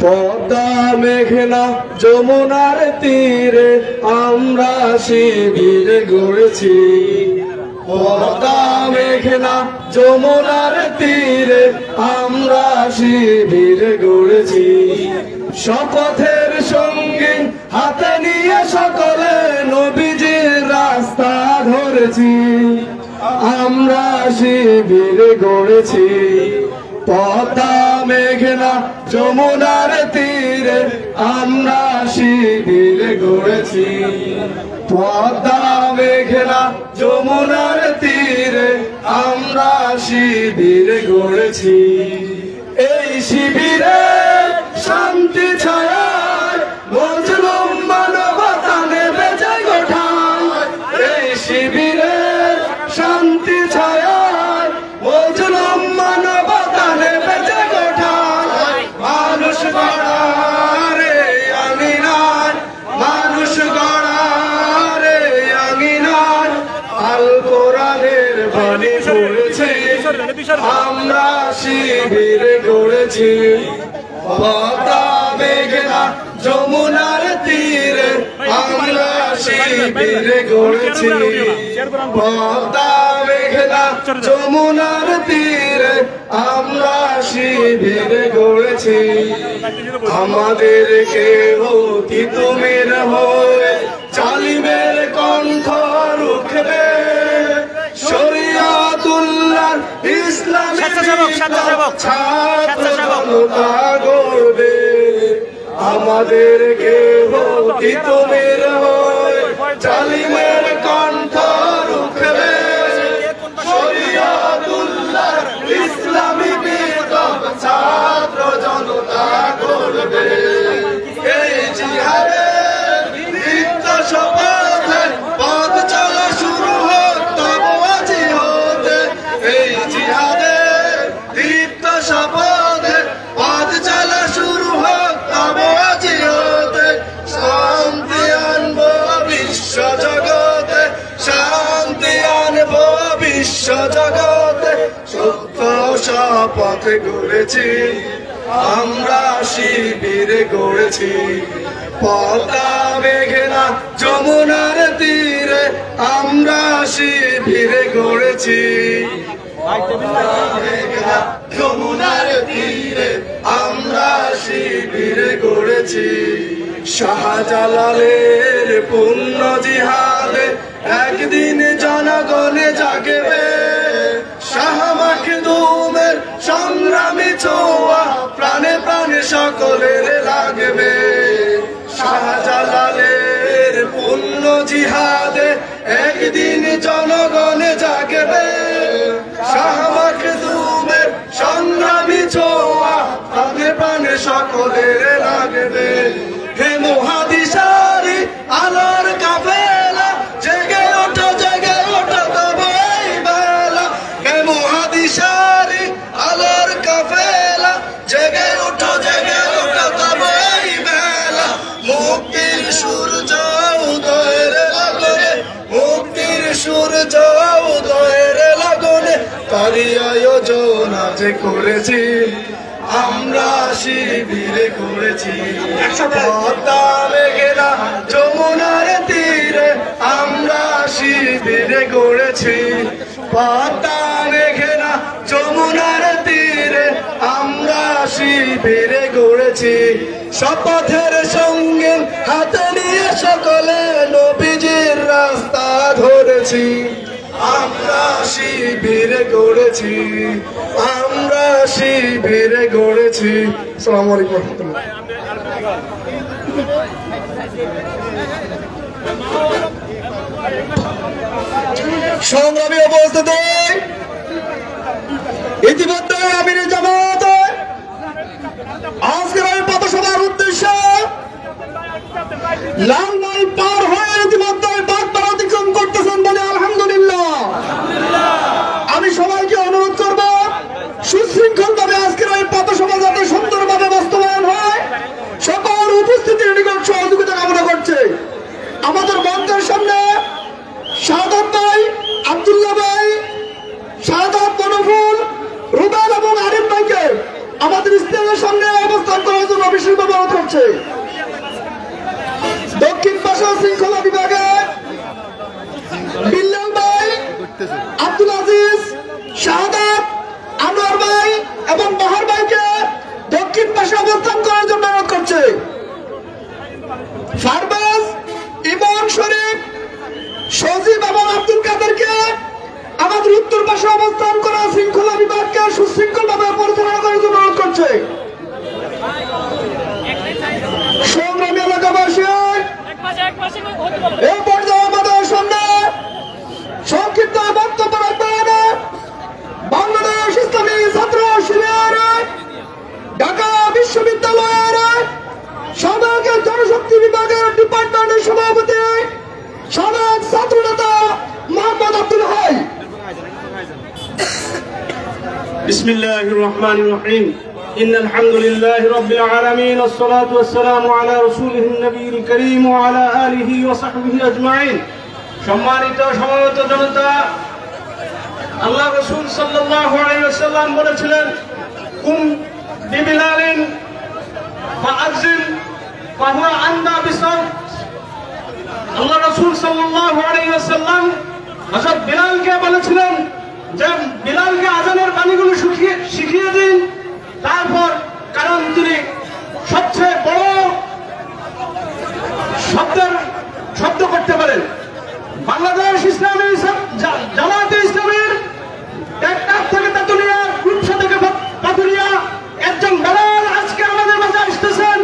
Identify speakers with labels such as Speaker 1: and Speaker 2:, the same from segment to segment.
Speaker 1: পদ্মা মেঘনা যমুনার তীরে আমরা শিবির গড়েছি। পদ্মা মেঘনা যমুনার তীরে আমরা শিবির গড়েছি। শপথের সঙ্গে হাতে নিয়ে সকলে নবীজির রাস্তা ধরেছি। আমরা শিবির গড়েছি। পদ্মা মেঘনা যমুনার তীরে আমরা শিবির গড়েছি। পদ্মা মেঘনা যমুনার তীরে আমরা শিবির গড়েছি। এই শিবিরে শান্তি ছায়ায় মজলুম মানবতা নেবে যায় গোঠায়। এই শিবিরে শান্তি ছায়ায় মজলুম মানবতা নেবে যায় গোঠায়। মানুষ গড়ারে আঙিনায়, মানুষ গড়ারে আঙিনায় আল কোরআনের বাণী পড়েছি। আমরা শিবির গড়েছি। পদ্মা মেঘনা যমুনার তীরে আমরা শিবির গড়েছি। পদ্মা মেঘনা যমুনার তীরে আমরা শিবির গড়েছি। আমাদেরকে অতি তুমির হয়ে জালিমের কণ্ঠ রুখবে। শরিয়াতুল্লাহর ইসলামী ছাত্র জনতা গড়বে। আমাদেরকে অতি তুমির হয়ে জালিমের কণ্ঠ রুখবে। শরিয়াতুল্লাহর ইসলামী ছাত্র জনতা গড়বে। এই জিহাদের নিত্য শপথে পথ চলা শুরু হোক তব আজি হতে। এই জিহাদের নিত্য শপথে পথ চলা শুরু হোক তব আজি হতে। শান্তি আনবো বিশ্ব জগতে, শান্তি আনবো বিশ্ব জগতে। সত্য শপথ গড়েছি, আমরা শিবির গড়েছি। পদ্মা মেঘনা যমুনার তীরে আমরা শিবির গড়েছি। পদ্মা মেঘনা যমুনার তীরে আমরা শিবির গড়েছি। শাহজালালের পুণ্য জিহাদে একদিন জনগণে জাগবে। শাহ মাখদুমের সংগ্রামী ছোঁয়া প্রাণে প্রাণে সকলের লাগবে। শাহজালালের পুণ্য জিহাদে একদিন জনগণে জাগবে। শাহ মাখদুমের সংগ্রামী ছোঁয়া প্রাণে প্রাণে সকলের লাগবে। হে মুহাদিসারি আলোর কাফেলা জেগে ওঠো তব এই বেলা। হে মুহাদিসারি আলোর কাফেলা জেগে ওঠো তব এই বেলা। মুক্তির সূর্য উদয়ের লাগনে, মুক্তির সূর্য উদয়ের লাগনে তারই আয়োজন আজ করেছি। আমরা শিবির করেছি। পদ্মা মেঘনা যমুনার তীরে আমরা শিবির গড়েছি। পদ্মা মেঘনা যমুনার তীরে আমরা শিবির গড়েছি। শপথের সঙ্গে হাতে নিয়ে সকলে নবীজির রাস্তা ধরেছি। আমরা শিবির গড়েছি, আমরা শিবির গড়েছি। আসসালামু আলাইকুম ওয়া রাহমাতুল্লাহ। সংগ্রামী উপস্থিতি, ইতিমধ্যে আমির জামাত আজকের এই পথসভার উদ্দেশ্যে লালমাই পার হয়ে ইতিমধ্যে বাগদার অতিক্রম করতেছেন বলে আলহামদুলিল্লাহ। আমি সবাইকে অনুরোধ করব সুশৃঙ্খল ভাবে আজকের এই পথসভা যাতে সুন্দরভাবে বাস্তবায়ন হয় সকল উপস্থিতির নিকট সহযোগিতা কামনা করছে। আমাদের মঞ্চের সামনে শাহাদাত ভাই, আব্দুল্লাহ ভাই, শাহাদাত, মনফুল, রুবেল এবং আরিফ ভাই আমাদের স্টেজের সামনে অবস্থান করার জন্য বিশেষভাবে অনুরোধ করছে। দক্ষিণ পাশে শৃঙ্খলা বিভাগে বিল্লাল ভাই, আব্দুল আজিজ, শাহাদাত, আনোয়ার ভাই এবং বাহার ভাইকে দক্ষিণ পাশে অবস্থান করার জন্য অনুরোধ করছে। ফারবাজ, ইমন শরীফ, সজীব এবং আব্দুল কাদেরকে আমাদের উত্তর পাশে অবস্থান করা শৃঙ্খলা বিভাগকে সুশৃঙ্খল ভাবে পরিচালনা করার জন্য অনুরোধ করছে। সংগ্রামী এলাকাবাসী, এই পর্যায়ে আমাদের সামনে সংক্ষিপ্ত বক্তব্য রাখবেন বাংলাদেশ ইসলামী ছাত্র শিবির ঢাকা বিশ্ববিদ্যালয়ের সাবেক জনশক্তি বিভাগের ডিপার্টমেন্টের সভাপতি সাবেক ছাত্র নেতা মোহাম্মদ আব্দুল হাই।
Speaker 2: বিসমিল্লাহির রহমানির রহিম। ইন্নাল হামদুলিল্লাহি রাব্বিল আলামিন ওয়াসসালাতু ওয়াসসালামু আলা রাসূলিহিন নবিয়িল কারীম ওয়া আলা আলিহি ওয়া সাহবিহি আজমাইন। সম্মানিত সমবেত জনতা, আল্লাহ রাসূল সাল্লাল্লাহু আলাইহি ওয়াসাল্লাম বলেছিলেন, কুম বিবিলালিন ফাআযিন ফাহুয়া আন্না বিসাউত। আল্লাহ রাসূল সাল্লাল্লাহু আলাইহি ওয়াসাল্লাম হযরত বিলালকে বলেছিলেন যে বিলালকে আযানের বাণীগুলো শিখিয়ে দিন, তারপর, কারণ তিনি সবচেয়ে বড় শব্দ করতে পারেন। বাংলাদেশ ইসলামী জামায়াতে ইসলামীর টেকনাফ থেকে তেতুলিয়া, রূপসা থেকে পাথুরিয়া একজন বেলাল আজকে আমাদের মাঝে আসতেছেন।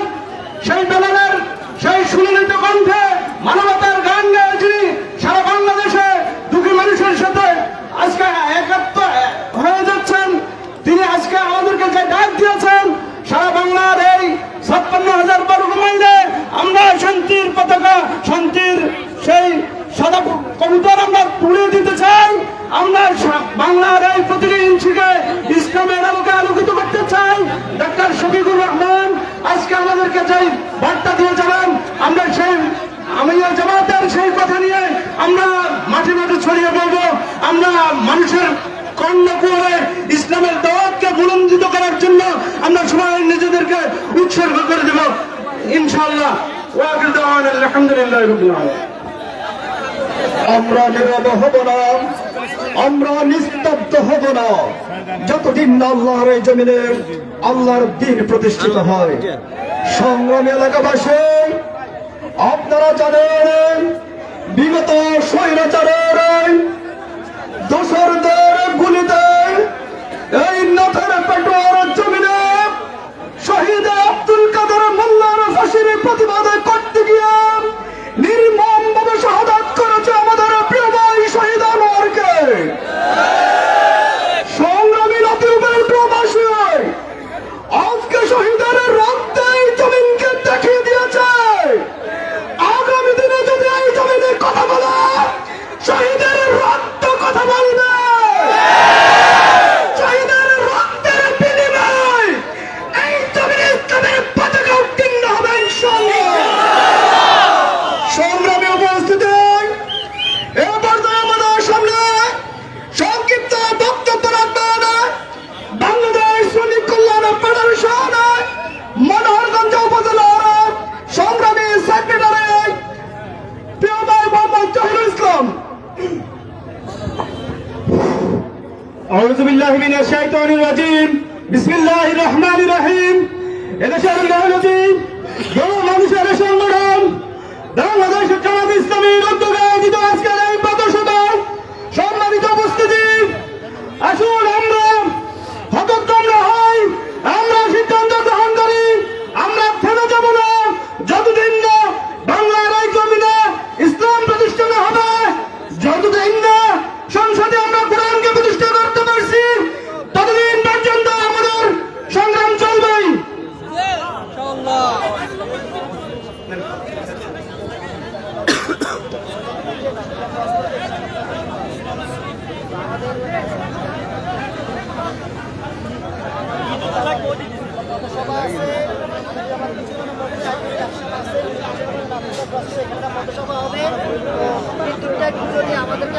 Speaker 2: সেই বেলালের সেই সুললিত কণ্ঠে মানবতার গান গেয়ে যিনি সারা বাংলাদেশে দুঃখী মানুষের সাথে আজকে একাত্ম হয়ে যাচ্ছেন, তিনি আজকে আমাদেরকে যে ডাক দিয়েছেন, সারা বাংলার এই ৫৬,০০০ বর্গ মাইলে আমরা শান্তির পতাকা, শান্তির সেই সাদা কবুতর আমরা তুলে দিতে চাই। আমরা বাংলার এই প্রতিটি ইঞ্চিকে ইসলামের আলোকে আলোকিত করতে চাই। ডক্টর শফিকুর রহমান আজকে আমাদেরকে যে বার্তা দিয়ে যাবেন, আমরা সেই আমিয়া জামাতের সেই কথা নিয়ে আমরা মাঠে মাঠে ছড়িয়ে পড়বো। আমরা মানুষের কর্ণকুহরে ইসলামের দাওয়াতকে বুলন্দিত করার জন্য আমরা সবাই নিজেদেরকে উৎসর্গ করে দেব ইনশাআল্লাহ। ওয়া আখিরু দাওয়ানা আলহামদুলিল্লাহি রাব্বিল আলামিন।
Speaker 1: আমরা নীরব হব না, আমরা নিস্তব্ধ হব না যতদিন না আল্লাহর এই জমিনে আল্লাহর দ্বীন প্রতিষ্ঠিত হয়। সংগ্রামী এলাকাবাসী, আপনারা জানেন বিগত স্বৈরাচারের দোসরদের গুলিতে এই নাথের পেটোয়ার জমিনে শহীদ আব্দুল কাদের মোল্লার ফাঁসির প্রতিবাদে করতে গিয়ে নির্মম ভাবে শাহাদাত করেছে আমাদের প্রিয় ভাই শহীদ আনোয়ারকে। সংগ্রামী লতিফের প্রবাসী আজকে শহীদের রক্তে এই জমিনকে দেখিয়ে দিয়েছে, আগামী দিনে যদি এই জমিনে কথা বলে শহীদের রক্ত কথা বলবে, শহীদের রক্তের বিনিময় এই জমিনে ইসলামের পতাকা উত্তীর্ণ হবে ইনশাআল্লাহ। সংগ্রামী উপস্থিতি, এ পর্যায়ে আমাদের সামনে সংক্ষিপ্ত বক্তব্য রাখবেন বাংলাদেশ শ্রমিক কল্যাণ ফেডারেশন মনোহরগঞ্জ উপজেলার সংগ্রামী সেক্রেটারি প্রিয় ভাই মোহাম্মদ জহিরুল ইসলাম।
Speaker 2: আউযু বিল্লাহি মিনাশ শাইতানির রাজিম। বিসমিল্লাহির রহমানির রহিম। এদেশের মেহনতি মানুষের সংগঠন বাংলাদেশ জামাত ইসলামীর উদ্যোগে আয়োজিত আজকের এই পথসভায় সম্মানিত উপস্থিতি, আসুন আমরা হতোদ্যম হই, আমরা সিদ্ধান্ত গ্রহণ করি, আমরা থেমে যাব না যতদিন না বাংলার এই জমিনে ইসলাম প্রতিষ্ঠিত হবে, যতদিন না সংসদে আমরা কোরআনকে প্রতিষ্ঠা করতে পারছি, ততদিন পর্যন্ত আমাদের সংগ্রাম চলবেই।
Speaker 3: আমাদেরকে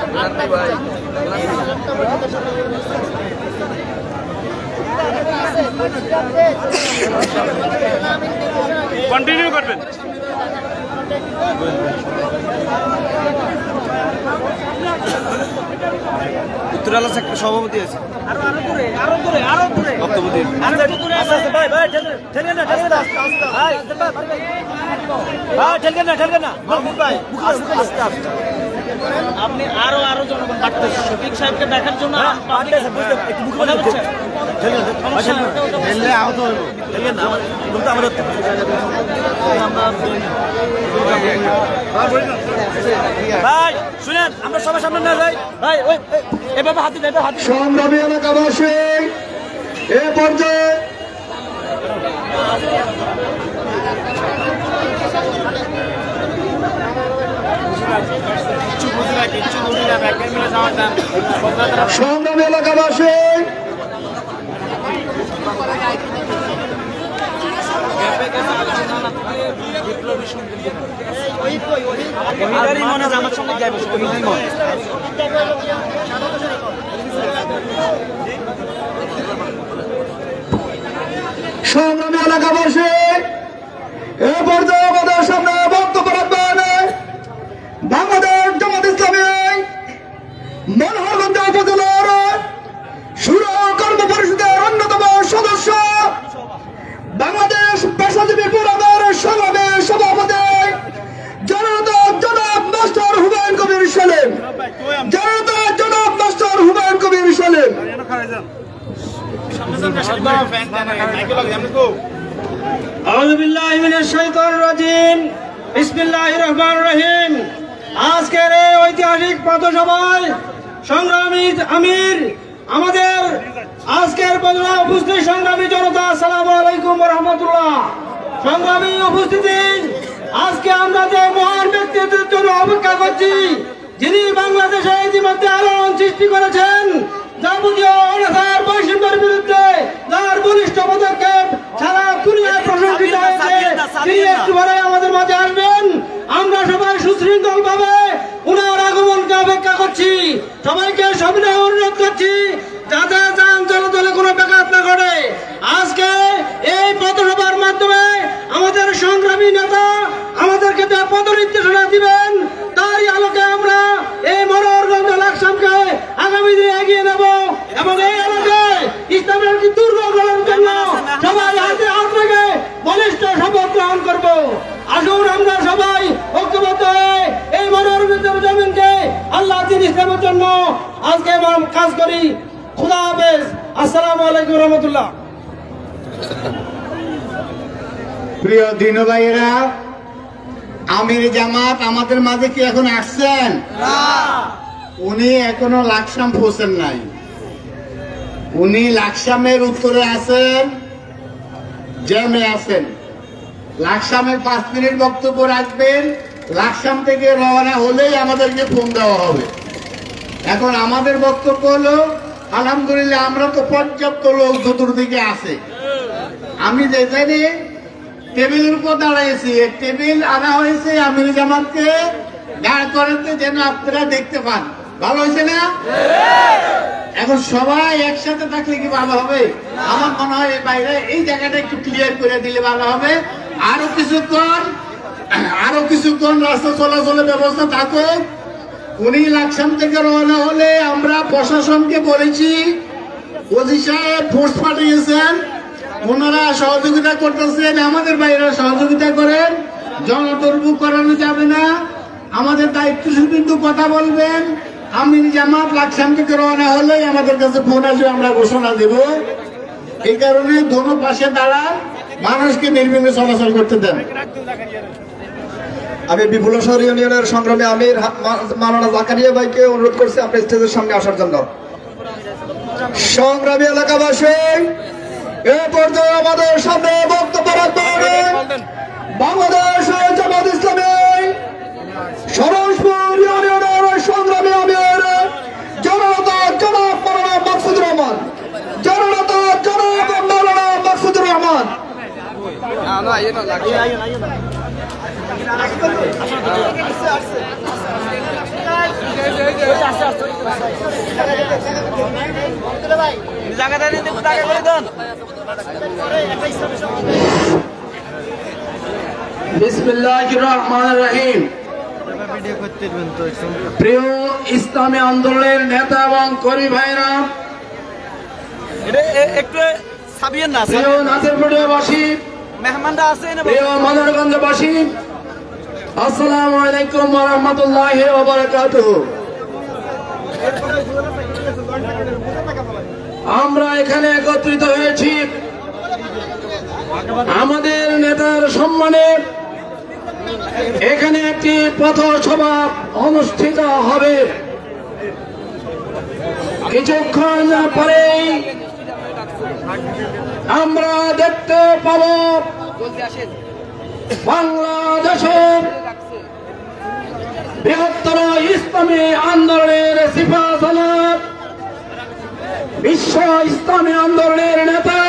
Speaker 2: কন্টিনিউ করবেন।
Speaker 3: উত্তরালা সেক্টর সভাপতি আছে। বক্তব্য দিন।
Speaker 4: আপনি আরো জনগণ বাড়তেছে শফিক সাহেবকে দেখার জন্য
Speaker 3: ভাই শুনেন, আমরা সবার সামনে না যাই ভাই, ওই এভাবে হাতি হাতি।
Speaker 1: সংগ্রামী এলাকাবাসী, এ পর্যায়ে সংগ্রামী এলাকাবাসী,
Speaker 3: আমার সঙ্গে যাইব।
Speaker 1: সংগ্রামী এলাকাবাসী, এ পর্যায়ে আমাদের সামনে বক্তব্য রাখবেন বাংলাদেশ জামাত ইসলামী মনোহরগঞ্জ উপজেলার শুরু কর্ম পরিষদের অন্যতম সদস্য, বাংলাদেশ পেশাজীবী ফোরামের সংগ্রামী সভাপতি জনতা জনাব মাস্টার হুমায়ুন কবির সেলিম, জনতা জনাব মাস্টার হুমায়ুন কবির সেলিম।
Speaker 2: আউযু বিল্লাহি মিনাশ শাইতানির রাজিম। বিসমিল্লাহির রহমানির রহিম। আজকের এই ঐতিহাসিক পথসভায় সংগ্রামী আমির, আমাদের আজকের পথসভায় উপস্থিত সংগ্রামী জনতা, আসসালামু আলাইকুম ওয়া রাহমাতুল্লাহ। সংগ্রামী উপস্থিতি, আজকে আমরা যে মহান ব্যক্তিত্বের জন্য অপেক্ষা করছি, যিনি বাংলাদেশে ইতিমধ্যে আলোড়ন সৃষ্টি করেছেন, যাবতীয় অনাচার বৈষম্যের বিরুদ্ধে যার বলিষ্ঠ পদক্ষেপ সারা দুনিয়ায় প্রশংসিত হয়েছে, তিনি একটু পরে আমাদের মাঝে আসবেন। আমরা সবাই সুশৃঙ্খল ভাবে উনার আগমনকে অপেক্ষা করছি। সবাইকে সবিনয় অনুরোধ করছি যাতে যান চলাচলে কোনো ব্যাঘাত না ঘটে। আজকে এই পথসভার মাধ্যমে আমাদের সংগ্রামী নেতা আমাদেরকে যে পথ নির্দেশনা দিবেন, তারই আলোকে আমরা এই মনোহরগঞ্জ লাকসামকে আগামী দিনে এগিয়ে নেব এবং এই এলাকায় ইসলামের একটি দুর্গ গড়ার জন্য সবাই হাতে হাত রেখে বলিষ্ঠ শপথ গ্রহণ করব। আসুন আমরা সবাই ঐক্যবদ্ধ হয়ে এই মনোহরগঞ্জ জমিনকে আল্লাহ দিন ইসলামের জন্য আজকে কাজ করি। খুদা হাফেজ। আসসালামু আলাইকুম রহমতুল্লাহ।
Speaker 5: প্রিয় দিনু ভাইয়েরা, আমির জামাত আমাদের মাঝে কি এখন আসছেন? উনি এখনো লাকসাম পৌঁছেন নাই। উনি লাকসামের উত্তরে আছেন, জ্যামে আছেন। লাকসামের 5 মিনিট বক্তব্য রাখবেন। লাকসাম থেকে রওনা হলেই আমাদেরকে ফোন দেওয়া হবে। এখন আমাদের বক্তব্য হলো, আলহামদুলিল্লাহ আমরা তো পর্যাপ্ত লোক চতুর্দিকে আছে। আমি যেখানে টেবিলের উপর দাঁড়াইছি, টেবিল আনা হয়েছে আমির জামাতকে দাঁড় করাতে যেন আপনারা দেখতে পান। ভালো হয়েছে না? এখন সবাই একসাথে থাকলে কি ভালো হবে? আমার মনে হয় বাইরে এই জায়গাটা একটু ক্লিয়ার করে দিলে ভালো হবে। আরো কিছুক্ষণ রাস্তা চলাচলের ব্যবস্থা থাকুক। উনি লাকসাম থেকে রওনা হলে আমরা প্রশাসনকে বলেছি, ওসি সাহেব ফোর্স পাঠিয়েছেন, ওনারা সহযোগিতা করতেছেন। আমাদের বাইরে সহযোগিতা করেন, জনদুর্ভোগ করানো যাবে না। আমাদের দায়িত্ব কিন্তু কথা বলবেন। আমির জামাত লাকসাম থেকে রওনা হলেই আমাদের কাছে ফোন আসবে, আমরা ঘোষণা দেব। এই কারণে দোনো পাশে দাঁড়ান, মানুষকে নির্বিঘ্নে চলাচল করতে দেন।
Speaker 1: আমি বিপুলেশ্বর ইউনিয়নের সংগ্রামী আমির মাওলানা জাকারিয়া ভাইকে অনুরোধ করছি আপনি স্টেজের সামনে আসার জন্য। সংগ্রামী এলাকাবাসী, এ পর্যায়ে আমাদের সামনে বক্তব্য রাখবেন বাংলাদেশ জামাত ইসলামী সরোজপুর ইউনিয়নের সংগ্রামী আমির জনতা জনাব মাওলানা মাকসুদুর রহমান, জনতা জনাব মাওলানা মাকসুদুর রহমান।
Speaker 3: জায়গাটা নিয়ে দেখো, জায়গা করে দেন।
Speaker 2: বিসমিল্লাহির রহমানির রহিম। প্রিয় ইসলামী আন্দোলনের নেতা এবং কর্মী ভাইরা,
Speaker 3: একটু সাবিয়েন না,
Speaker 2: প্রিয় নাসিরপুরবাসী,
Speaker 3: মেহমানরা আছে না?
Speaker 2: প্রিয় মাদারগঞ্জবাসী, আসসালামু আলাইকুম ওয়া রাহমাতুল্লাহি ওয়া বারাকাতুহু। আমরা এখানে একত্রিত হয়েছি আমাদের নেতার সম্মানে। এখানে একটি পথসভা অনুষ্ঠিত হবে। কিছুক্ষণ পরেই আমরা দেখতে পাব বাংলাদেশের বৃহত্তর ইসলামী আন্দোলনের সিপাহসালার, বিশ্ব ইসলামী আন্দোলনের নেতা,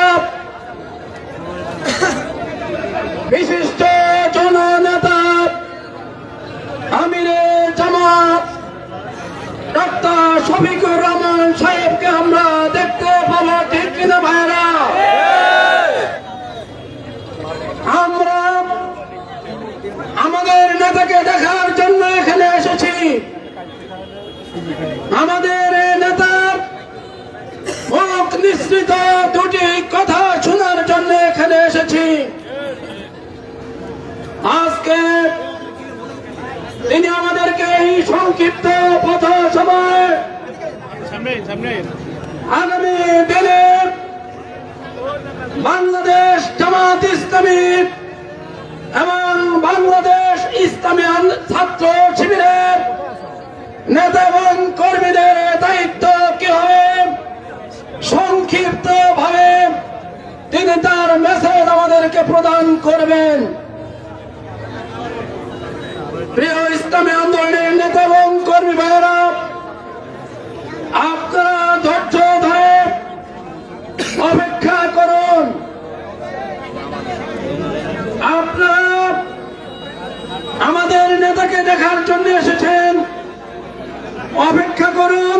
Speaker 2: বিশিষ্ট জননেতা, আমিরে জামাত ডক্টর শফিকুর রহমান সাহেবকে আমরা দেখতে পাবো, ঠিক কিনা ভাইরা? আমরা আমাদের নেতাকে দেখার জন্য এখানে এসেছি। আমাদের নেতার মুখ নিঃসৃত দুটি কথা শোনার জন্য এখানে এসেছি। আজকে তিনি আমাদেরকে এই সংক্ষিপ্ত পথসভায় আগামী দিনে বাংলাদেশ জামাত ইসলামী এবং বাংলাদেশ ইসলামী ছাত্র শিবিরের নেতা এবং কর্মীদের দায়িত্ব কি হবে, সংক্ষিপ্ত ভাবে তিনি তার মেসেজ আমাদেরকে প্রদান করবেন। প্রিয় ইসলামী আন্দোলনের নেতা এবং কর্মী ভাইয়েরা, আপনারা ধৈর্য ধরে অপেক্ষা করুন। আপনারা আমাদের নেতাকে দেখার জন্য এসেছেন, অপেক্ষা করুন,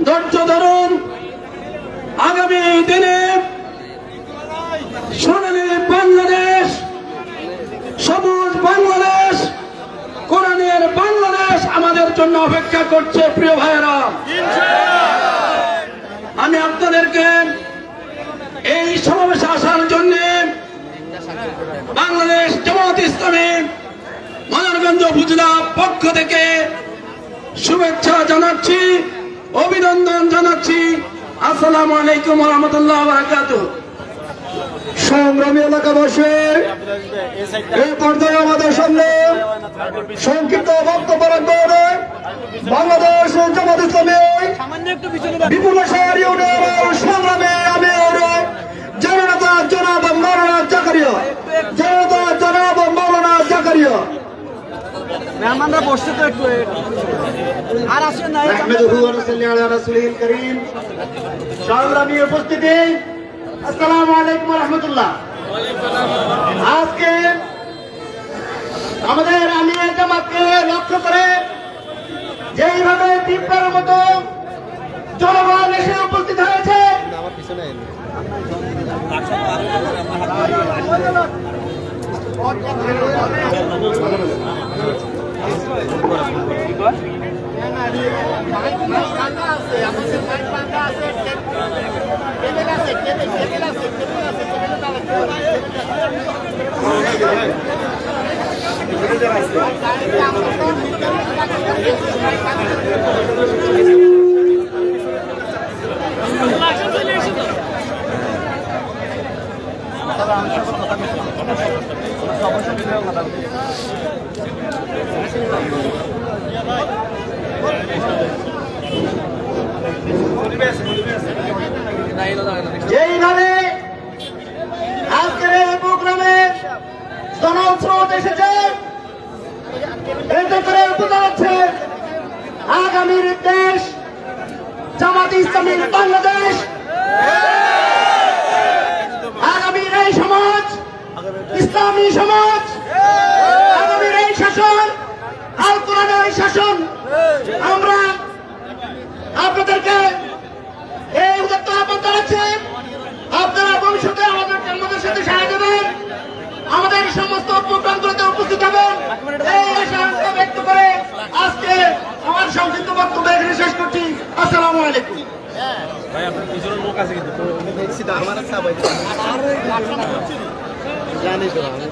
Speaker 2: ধৈর্য ধরুন। আগামী দিনে সোনালী বাংলাদেশ, সবুজ বাংলাদেশ, কোরআনের বাংলাদেশ আমাদের জন্য অপেক্ষা করছে। প্রিয় ভাইয়েরা, আমি আপনাদেরকে এই সমাবেশে আসার জন্য বাংলাদেশ জামাত ইসলামী মাদারগঞ্জ উপজেলা পক্ষ থেকে শুভেচ্ছা জানাচ্ছি, অভিনন্দন জানাচ্ছি। আসসালামু আলাইকুম ওয়া রাহমাতুল্লাহি ওয়া বারাকাতুহু।
Speaker 1: সংগ্রামী এলাকাবাসী, এই পর্যায়ে আমাদের সামনে সংক্ষিপ্ত বক্তব্য রাখবেন বাংলাদেশ জামাত ইসলামী বিপুলেশ্বর ইউনিয়নের সংগ্রামী আমির জননেতা জনাব মাওলানা জাকারিয়া, জননেতা জনাব মাওলানা জাকারিয়া।
Speaker 3: মেহমানরা বসছে তো একটু, আর আসেন না।
Speaker 5: আহমেদুহু ওয়া সাল্লি আলা রাসূলিল কারীম। সংগ্রামী উপস্থিতি, আসসালামু আলাইকুম ওয়া রাহমাতুল্লাহ। আজকে আমাদের আমির জামাতকে লক্ষ্য করে যেইভাবে তীব্রের মতো জনগণ এসে উপস্থিত হয়েছে, যেইভাবে আজকের এই প্রোগ্রামে জনস্রোত এসেছে, এতে করে বোঝা যাচ্ছে আগামীর দেশ জামাত ইসলামীর বাংলাদেশ, আগামীর এই সমাজ ইসলামী সমাজ, আগামীর এই শাসন আল কোরআনের শাসন
Speaker 2: আমরা আপনাদেরকে এই উদাত্ত আহ্বান জানাচ্ছি, আপনারা ভবিষ্যতে আমাদের সাথে সাড়া দেবেন, আমাদের সমস্ত প্রোগ্রামগুলোতে উপস্থিত হবেন, এই আশা ব্যক্ত করে আজকে আমার সংক্ষিপ্ত বক্তব্য এখানে শেষ করছি। আসসালামু আলাইকুম।
Speaker 3: ভাই আপনার পিছনের লোক আছে কিন্তু দেখছি তো আমার জানি তো আমি